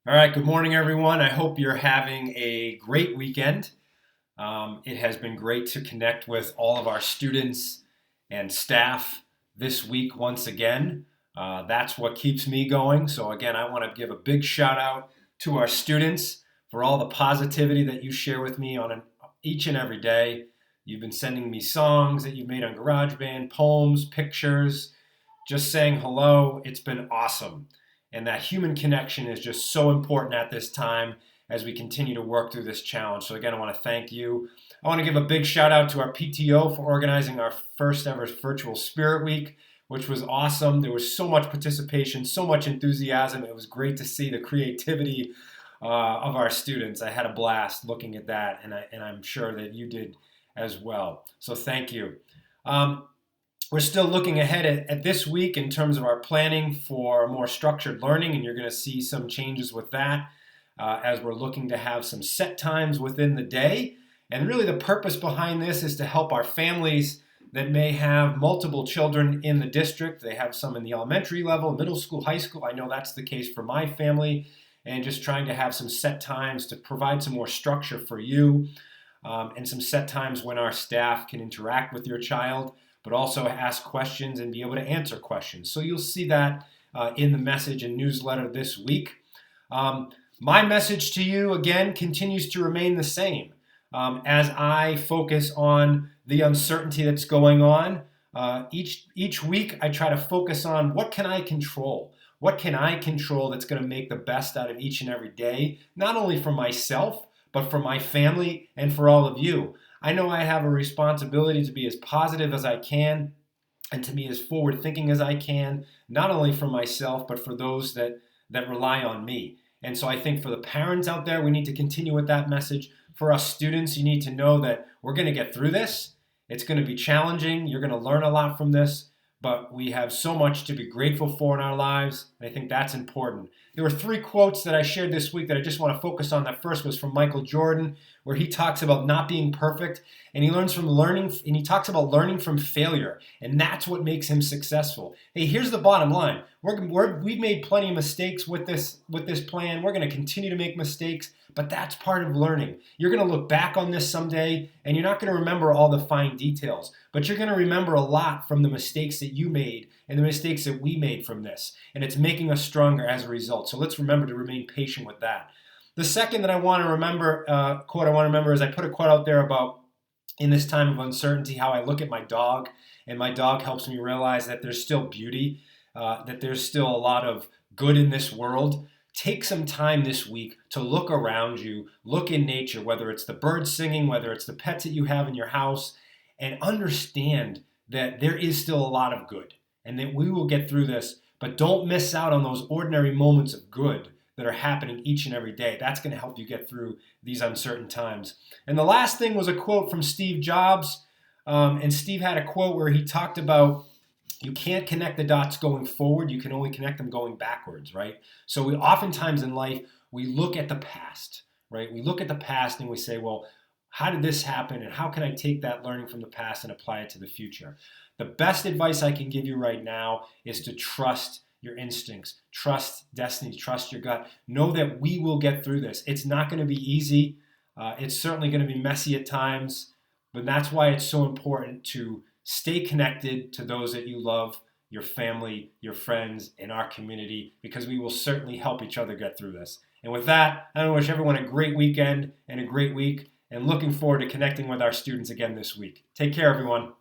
All right, good morning, everyone. I hope you're having a great weekend. It has been great to connect with all of our students and staff this week once again. That's what keeps me going. So, again, I want to give a big shout out to our students for all the positivity that you share with me on each and every day. You've been sending me songs that you've made on GarageBand, poems, pictures, just saying hello. It's been awesome. And that human connection is just so important at this time as we continue to work through this challenge. So, again, I want to thank you. I want to give a big shout out to our PTO for organizing our first ever virtual Spirit Week, which was awesome. There was so much participation, so much enthusiasm. It was great to see the creativity of our students. I had a blast looking at that, and I'm sure that you did as well. So, thank you. We're still looking ahead at this week in terms of our planning for more structured learning, and you're going to see some changes with that as we're looking to have some set times within the day. And really the purpose behind this is to help our families that may have multiple children in the district. They have some in the elementary level, middle school, high school. I know that's the case for my family, and just trying to have some set times to provide some more structure for you and some set times when our staff can interact with your child, but also ask questions and be able to answer questions. So you'll see that in the message and newsletter this week. My message to you, again, continues to remain the same. As I focus on the uncertainty that's going on, each week I try to focus on what can I control? What can I control that's going to make the best out of each and every day, not only for myself, but for my family and for all of you. I know I have a responsibility to be as positive as I can and to be as forward thinking as I can, not only for myself, but for those that rely on me. And so I think for the parents out there, we need to continue with that message. For us students, you need to know that we're going to get through this. It's going to be challenging. You're going to learn a lot from this, but we have so much to be grateful for in our lives. And I think that's important. There were 3 quotes that I shared this week that I just want to focus on. That first was from Michael Jordan, where he talks about not being perfect, and he he talks about learning from failure, and that's what makes him successful. Hey, here's the bottom line. We've made plenty of mistakes with this plan. We're going to continue to make mistakes, but that's part of learning. You're going to look back on this someday, and you're not going to remember all the fine details, but you're going to remember a lot from the mistakes that you made and the mistakes that we made from this, and it's making us stronger as a result. So let's remember to remain patient with that. The second that I want to remember, quote I want to remember is I put a quote out there about in this time of uncertainty, how I look at my dog, and my dog helps me realize that there's still beauty, that there's still a lot of good in this world. Take some time this week to look around you, look in nature, whether it's the birds singing, whether it's the pets that you have in your house, and understand that there is still a lot of good and that we will get through this. But don't miss out on those ordinary moments of good that are happening each and every day. That's going to help you get through these uncertain times. And the last thing was a quote from Steve Jobs. And Steve had a quote where he talked about you can't connect the dots going forward. You can only connect them going backwards, right? So we oftentimes in life, we look at the past, right? We look at the past and we say, well, how did this happen? And how can I take that learning from the past and apply it to the future? The best advice I can give you right now is to trust your instincts, trust destiny, trust your gut. Know that we will get through this. It's not going to be easy. It's certainly going to be messy at times, but that's why it's so important to stay connected to those that you love, your family, your friends, and our community, because we will certainly help each other get through this. And with that, I wish everyone a great weekend and a great week, and looking forward to connecting with our students again this week. Take care, everyone.